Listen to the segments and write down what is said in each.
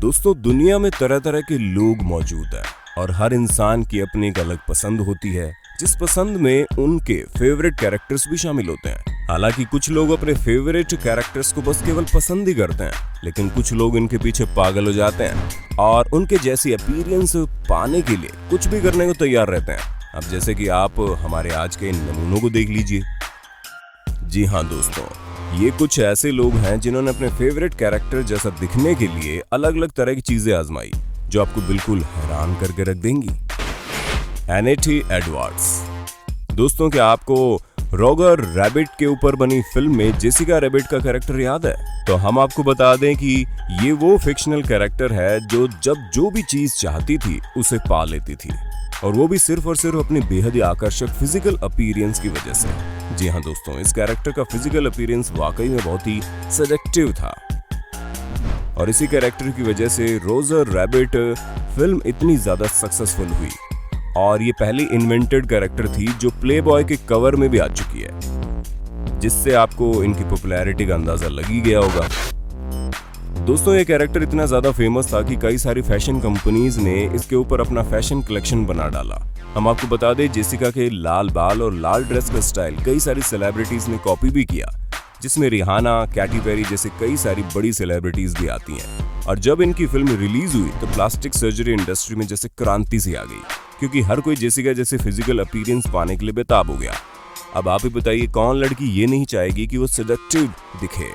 दोस्तों, दुनिया में तरह तरह के लोग मौजूद हैं और हर इंसान की अपनी एक अलग पसंद होती है, जिस पसंद में उनके फेवरेट कैरेक्टर्स भी शामिल होते हैं। हालांकि कुछ लोग अपने फेवरेट कैरेक्टर्स को बस केवल पसंद ही करते हैं, लेकिन कुछ लोग इनके पीछे पागल हो जाते हैं और उनके जैसी अपीयरेंस पाने के लिए कुछ भी करने को तैयार रहते हैं। अब जैसे कि आप हमारे आज के इन नमूनों को देख लीजिए। जी हाँ दोस्तों, ये कुछ ऐसे लोग हैं जिन्होंने अपने फेवरेट कैरेक्टर जैसा दिखने के लिए अलग अलग तरह की चीजें आजमाई, जो आपको बिल्कुल हैरान करके रख देंगी। एनेटी एडवर्ड्स। दोस्तों, क्या आपको रॉगर रैबिट के ऊपर बनी फिल्म में जेसिका रैबिट का कैरेक्टर याद है? तो हम आपको बता दें कि ये वो फिक्शनल कैरेक्टर है जो भी चीज चाहती थी उसे पा लेती थी, और वो भी सिर्फ और सिर्फ अपनी बेहद ही आकर्षक फिजिकल अपीयरेंस की वजह से। जी हाँ दोस्तों, इस कैरेक्टर का फिजिकल अपीयरेंस वाकई में बहुत ही सेडक्टिव था, और इसी कैरेक्टर की वजह से रोजर रैबिट फिल्म इतनी ज्यादा सक्सेसफुल हुई, और ये पहली इन्वेंटेड कैरेक्टर थी जो प्लेबॉय के कवर में भी आ चुकी है, जिससे आपको इनकी पॉपुलैरिटी का अंदाजा लग ही गया होगा। दोस्तों, ये कैरेक्टर इतना ज्यादा फेमस था कि कई सारी फैशन कंपनीज ने इसके ऊपर अपना फैशन कलेक्शन बना डाला। हम आपको बता दें, जेसिका के लाल बाल और लाल ड्रेस का स्टाइल कई सारी सेलिब्रिटीज ने कॉपी भी किया, जिसमें रिहाना, कैटी पेरी जैसे कई सारी बड़ी सेलिब्रिटीज भी आती हैं। और जब इनकी फिल्म रिलीज हुई तो प्लास्टिक सर्जरी इंडस्ट्री में जैसे क्रांति सी आ गई, क्योंकि हर कोई जेसिका जैसे फिजिकल अपीयरेंस पाने के लिए बेताब हो गया। अब आप ही बताइए, कौन लड़की ये नहीं चाहेगी कि वो सेडक्टिव दिखे?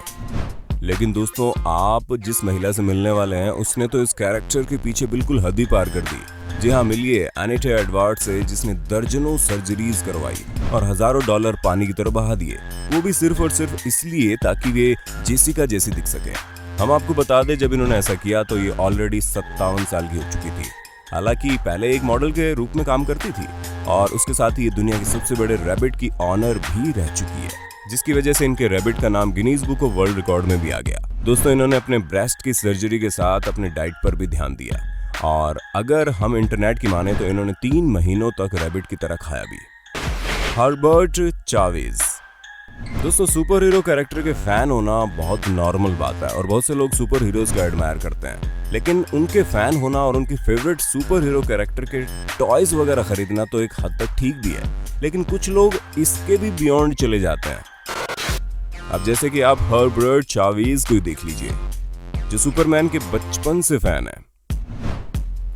लेकिन दोस्तों, आप जिस महिला से मिलने वाले हैं उसने तो इस कैरेक्टर के पीछे बिल्कुल हद ही पार कर दी। जी हाँ, मिलिए एनेटी एडवर्ड्स से, जिसने दर्जनों सर्जरीज करवाई और हजारों डॉलर पानी की तरह बहा दिए, वो भी सिर्फ और सिर्फ इसलिए ताकि वे जेसिका जैसी दिख सके। हम आपको बता दें, जब इन्होंने ऐसा किया तो ये ऑलरेडी 57 साल की हो चुकी थी। हालांकि पहले एक मॉडल के रूप में काम करती थी, और उसके साथ ही ये दुनिया के सबसे बड़े रैबिट की ऑनर भी रह चुकी है, जिसकी वजह से इनके रैबिट का नाम Guinness book of world record में भी आ गया। दोस्तों, इन्होंने अपने ब्रेस्ट की सर्जरी के साथ अपने डाइट पर भी ध्यान दिया, और अगर हम इंटरनेट की माने तो इन्होंने 3 महीनों तक रैबिट की तरह खाया भी। Herbert Chavez. दोस्तों, सुपर हीरो कैरेक्टर के फैन होना बहुत नॉर्मल बात है, और बहुत से लोग सुपर हीरोज को एडमायर करते हैं, लेकिन उनके फैन होना और उनके फेवरेट सुपर हीरो कैरेक्टर के टॉयज वगैरह खरीदना तो एक हद तक ठीक भी है, लेकिन कुछ लोग इसके भी बियॉन्ड चले जाते हैं। अब जैसे कि आप हर्बर्ट चावेज को देख लीजिए, जो सुपरमैन के बचपन से फैन है,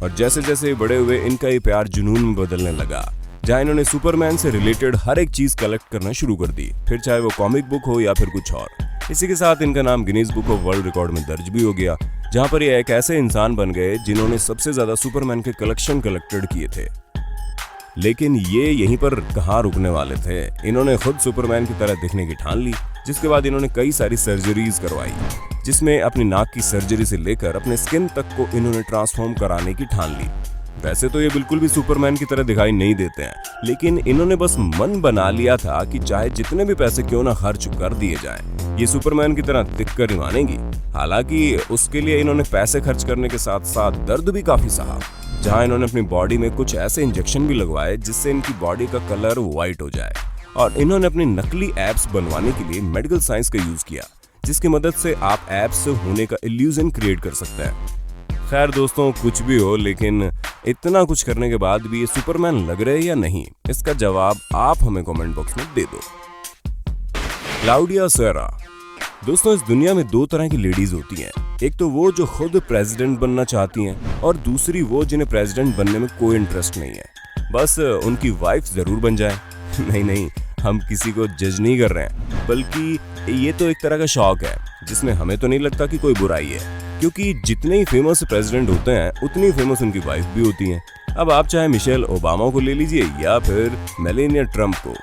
और जैसे जैसे बड़े हुए इनका ये प्यार जुनून में बदलने लगा, जहां इन्होंने सुपरमैन से रिलेटेड हर एक चीज कलेक्ट करना शुरू कर दी, फिर चाहे वो कॉमिक बुक हो या फिर कुछ और। इसी के साथ इनका नाम Guinness book of world record में दर्ज भी हो गया, जहां पर ये एक ऐसे इंसान बन गए जिन्होंने सबसे ज्यादा सुपरमैन के कलेक्शन कलेक्टेड किए थे। लेकिन ये यहीं पर कहाँ रुकने वाले थे, इन्होंने खुद सुपरमैन की तरह दिखने की ठान ली, जिसके बाद इन्होंने कई सारी सर्जरीज करवाई, जिसमें अपनी नाक की सर्जरी से लेकर अपने स्किन तक को इन्होंने ट्रांसफॉर्म कराने की ठान ली। वैसे तो ये बिल्कुल भी सुपरमैन की तरह दिखाई नहीं देते हैं, लेकिन इन्होंने बस मन बना लिया था कि चाहे जितने भी पैसे क्यों ना खर्च कर दिए जाएं, ये सुपरमैन की तरह दिखकर ही मानेंगी। हालांकि उसके लिए इन्होंने पैसे खर्च करने के साथ साथ दर्द भी काफी सहा, जहां इन्होंने अपनी बॉडी में कुछ ऐसे इंजेक्शन भी लगवाए जिससे इनकी बॉडी का कलर व्हाइट हो जाए, और इन्होंने अपनी नकली एब्स बनवाने के लिए मेडिकल साइंस का यूज किया, जिसकी मदद से आप एब्स होने का इल्यूजन क्रिएट कर सकते हैं। खैर दोस्तों, कुछ भी हो, लेकिन इतना कुछ करने के बाद भी ये सुपरमैन लग रहे या नहीं, इसका जवाब आप हमें कमेंट बॉक्स में दे दो। क्लाउडिया सेरा। दोस्तों, इस दुनिया में 2 तरह की लेडीज होती हैं, एक तो वो जो खुद प्रेसिडेंट बनना चाहती हैं, और दूसरी वो जिन्हें प्रेसिडेंट बनने में कोई इंटरेस्ट नहीं है, बस उनकी वाइफ जरूर बन जाए। नहीं, हम किसी को जज नहीं कर रहे हैं, बल्कि ये तो एक तरह का शौक है, जिसमें हमें तो नहीं लगता कि कोई बुराई है, क्योंकि जितने ही फेमस प्रेसिडेंट होते हैं उतनी फेमस उनकी वाइफ भी होती हैं। अब आप चाहे मिशेल ओबामा को ले लीजिए या फिर मेलानिया ट्रंप को।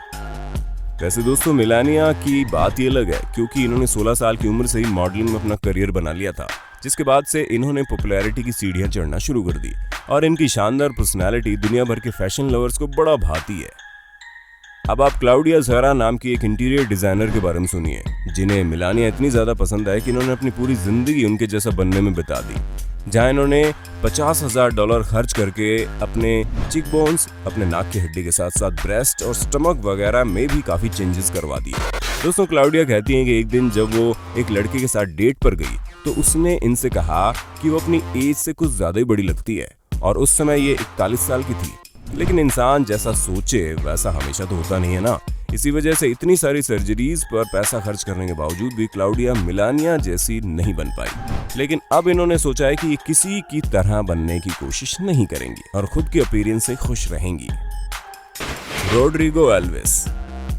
वैसे दोस्तों, मेलानिया की बात ये अलग है, क्योंकि इन्होंने 16 साल की उम्र से ही मॉडलिंग में अपना करियर बना लिया था, जिसके बाद से इन्होंने पॉपुलैरिटी की सीढ़ियां चढ़ना शुरू कर दी, और इनकी शानदार पर्सनैलिटी दुनिया भर के फैशन लवर्स को बड़ा भाती है। अब आप क्लाउडिया सेरा नाम की एक इंटीरियर डिजाइनर के बारे में सुनिए, जिन्हें मेलानिया इतनी ज्यादा पसंद है कि इन्होंने अपनी पूरी जिंदगी उनके जैसा बनने में बिता दी। जहां इन्होंने $50,000 खर्च करके अपने चिक बोन्स, अपने नाक की हड्डी के साथ साथ ब्रेस्ट और स्टमक वगैरह में भी काफी चेंजेस करवा दिए। दोस्तों क्लाउडिया कहती हैं कि एक दिन जब वो एक लड़के के साथ डेट पर गई तो उसने इनसे कहा कि वो अपनी एज से कुछ ज्यादा ही बड़ी लगती है और उस समय ये 41 साल की थी। लेकिन इंसान जैसा सोचे वैसा हमेशा तो होता नहीं है ना। इसी वजह से इतनी सारी सर्जरीज पर पैसा खर्च करने के बावजूद भी क्लाउडिया मिलानिया जैसी नहीं बन पाई। लेकिन अब इन्होंने सोचा है कि ये किसी की तरह बनने की कोशिश नहीं करेंगी और खुद की अपीयरेंस से खुश रहेंगी। Rodrigo Elvis.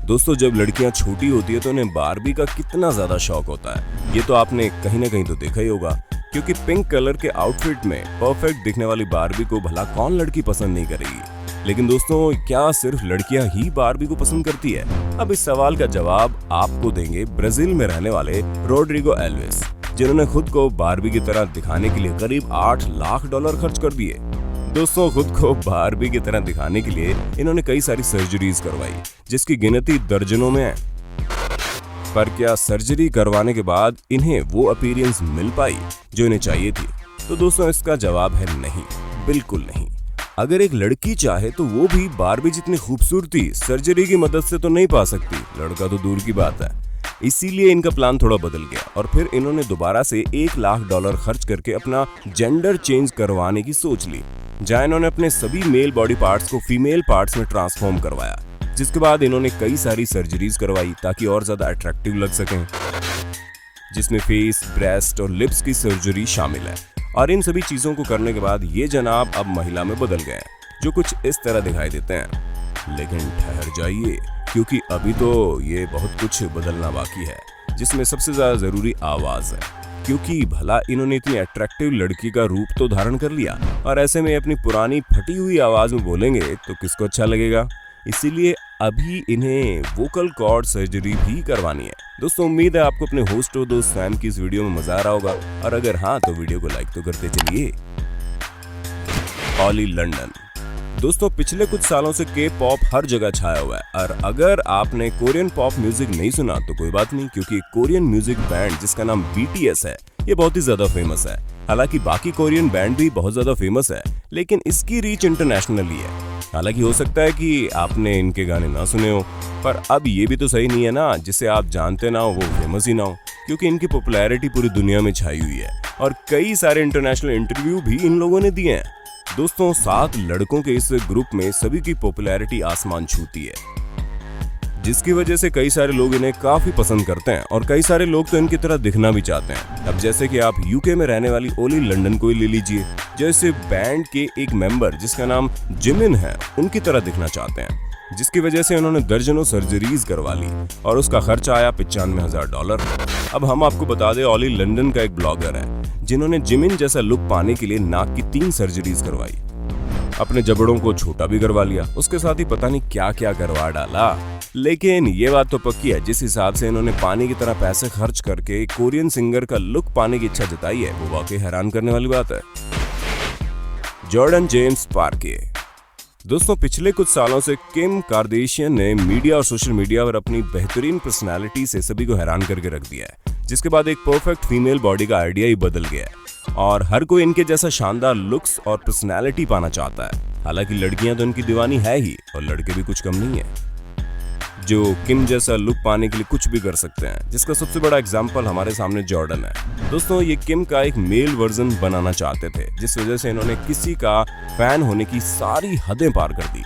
दोस्तों जब लड़कियां छोटी होती है तो उन्हें बारबी का कितना ज्यादा शौक होता है, ये तो आपने कहीं ना कहीं तो देखा ही होगा, क्योंकि पिंक कलर के आउटफिट में परफेक्ट दिखने वाली बारबी को भला कौन लड़की पसंद नहीं करेगी। लेकिन दोस्तों क्या सिर्फ लड़कियां ही बारबी को पसंद करती है? अब इस सवाल का जवाब आपको देंगे ब्राजील में रहने वाले रोड्रिगो एल्विस, जिन्होंने खुद को बारबी की तरह दिखाने के लिए करीब $8 लाख खर्च कर दिए। दोस्तों खुद को बारबी की तरह दिखाने के लिए इन्होंने कई सारी सर्जरीज करवाई, जिसकी गिनती दर्जनों में है। पर क्या सर्जरी करवाने के बाद इन्हें वो अपीयरेंस मिल पाई जो इन्हें चाहिए थी? तो दोस्तों इसका जवाब है नहीं, बिल्कुल नहीं। अगर एक लड़की चाहे तो वो भी बारबी जितनी खूबसूरती सर्जरी की मदद से तो नहीं पा सकती, लड़का तो दूर की बात है। इसीलिए इनका प्लान थोड़ा बदल गया और फिर इन्होंने दोबारा से $1 लाख खर्च करके अपना जेंडर चेंज करवाने की सोच ली, जहां इन्होंने अपने सभी मेल बॉडी पार्ट्स को फीमेल पार्ट्स में ट्रांसफॉर्म करवाया, जिसके बाद इन्होंने कई सारी सर्जरीज करवाई ताकि और ज्यादा अट्रैक्टिव लग सकें, जिसमें फेस, ब्रेस्ट और लिप्स की सर्जरी शामिल है। और इन सभी चीजों को करने के बाद ये जनाब अब महिला में बदल गए हैं, जो कुछ इस तरह दिखाई देते हैं। लेकिन ठहर जाइए, क्योंकि अभी तो ये बहुत कुछ बदलना बाकी है, जिसमें सबसे ज्यादा जरूरी आवाज है, क्योंकि भला इन्होंने इतनी अट्रैक्टिव लड़की का रूप तो धारण कर लिया और ऐसे में अपनी पुरानी फटी हुई आवाज में बोलेंगे तो किसको अच्छा लगेगा। इसीलिए अभी इन्हें वोकल कॉर्ड सर्जरी भी करवानी है। दोस्तों उम्मीद है आपको अपने होस्ट और दोस्त सैम की इस वीडियो में मजा आ रहा होगा, और अगर हाँ तो वीडियो को लाइक तो करते चलिए। ओली लंडन। दोस्तों पिछले कुछ सालों से के पॉप हर जगह छाया हुआ है, और अगर आपने कोरियन पॉप म्यूजिक नहीं सुना तो कोई बात नहीं, क्योंकि कोरियन म्यूजिक बैंड जिसका नाम BTS है ये बहुत ही ज्यादा फेमस है। हालांकि बाकी कोरियन बैंड भी बहुत ज्यादा फेमस है, लेकिन इसकी रीच इंटरनेशनली है। हालांकि हो सकता है कि आपने इनके गाने ना सुने हो, पर अब ये भी तो सही नहीं है ना, जिसे आप जानते ना हो वो फेमस ही ना हो, क्योंकि इनकी पॉपुलैरिटी पूरी दुनिया में छाई हुई है और कई सारे इंटरनेशनल इंटरव्यू भी इन लोगों ने दिए हैं। दोस्तों 7 लड़कों के इस ग्रुप में सभी की पॉपुलैरिटी आसमान छूती है, जिसकी वजह से कई सारे लोग इन्हें काफी पसंद करते हैं और कई सारे लोग तो इनकी तरह दिखना भी चाहते हैं। अब जैसे कि आप यूके में रहने वाली ओली लंडन को ही ले लीजिए, जो इस बैंड के एक मेंबर जिसका नाम जिमिन है उनकी तरह दिखना चाहते हैं, जिसकी वजह से उन्होंने दर्जनों सर्जरीज करवा ली और उसका खर्चा आया $95,000। अब हम आपको बता दें, ओली लंडन का एक ब्लॉगर है जिन्होंने जिमिन जैसा लुक पाने के लिए नाक की 3 सर्जरीज करवाई, अपने जबड़ों को छोटा भी करवा लिया, उसके साथ ही पता नहीं क्या क्या करवा डाला। लेकिन ये बात तो पक्की है, जिस हिसाब से इन्होंने पानी की तरह पैसे खर्च करके कोरियन सिंगर का लुक पाने की इच्छा जताई है, वो वाकई हैरान करने वाली बात है। जॉर्डन जेम्स पार्के। दोस्तों पिछले कुछ सालों से किम कार्दाशियन ने मीडिया और सोशल मीडिया पर अपनी बेहतरीन पर्सनालिटी से सभी को हैरान करके रख दिया है, जिसके बाद एक परफेक्ट फीमेल बॉडी का आइडिया ही बदल गया है और हर कोई इनके जैसा शानदार लुक्स और पर्सनालिटी पाना चाहता है। हालांकि लड़कियां तो इनकी दीवानी है ही और लड़के भी कुछ कम नहीं है, जो किम जैसा लुक पाने के लिए कुछ भी कर सकते हैं, जिसका सबसे बड़ा एग्जाम्पल हमारे सामने जॉर्डन है। दोस्तों ये किम का एक मेल वर्जन बनाना चाहते थे, जिस वजह से इन्होंने किसी का फैन होने की सारी हदें पार कर दी,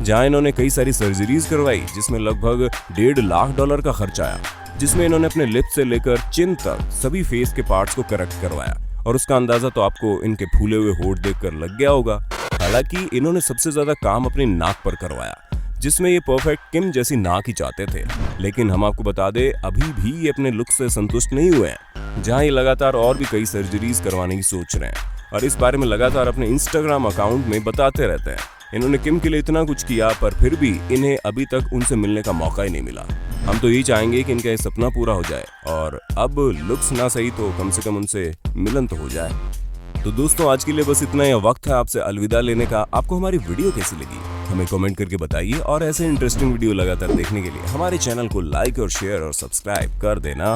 जहां इन्होंने कई सारी सर्जरीज करवाई, जिसमें लगभग $1.5 लाख का खर्च आया, जिसमें इन्होंने अपने लिप्स से लेकर चिन तक सभी फेस के पार्ट्स को करेक्ट करवाया और उसका अंदाजा तो आपको इनके फूले हुए होंठ देखकर लग गया होगा। हालांकि इन्होंने सबसे ज्यादा काम अपनी नाक पर करवाया, जिसमें ये परफेक्ट किम जैसी नाक ही चाहते थे। लेकिन हम आपको बता दें, अभी भी ये अपने लुक से संतुष्ट नहीं हुए हैं, जहां ये लगातार और भी कई सर्जरीज करवाने की सोच रहे हैं और इस बारे में लगातार अपने इंस्टाग्राम अकाउंट में बताते रहते हैं। इन्होंने किम के लिए इतना कुछ किया, पर फिर भी इन्हें अभी तक उनसे मिलने का मौका ही नहीं मिला। हम तो यही चाहेंगे कि इनका ये सपना पूरा हो जाए और अब लुक्स ना सही तो कम से कम उनसे मिलन तो हो जाए। तो दोस्तों आज के लिए बस इतना ही वक्त है आपसे अलविदा लेने का। आपको हमारी वीडियो कैसी लगी हमें कमेंट करके बताइए और ऐसे इंटरेस्टिंग वीडियो लगातार देखने के लिए हमारे चैनल को लाइक और शेयर और सब्सक्राइब कर देना।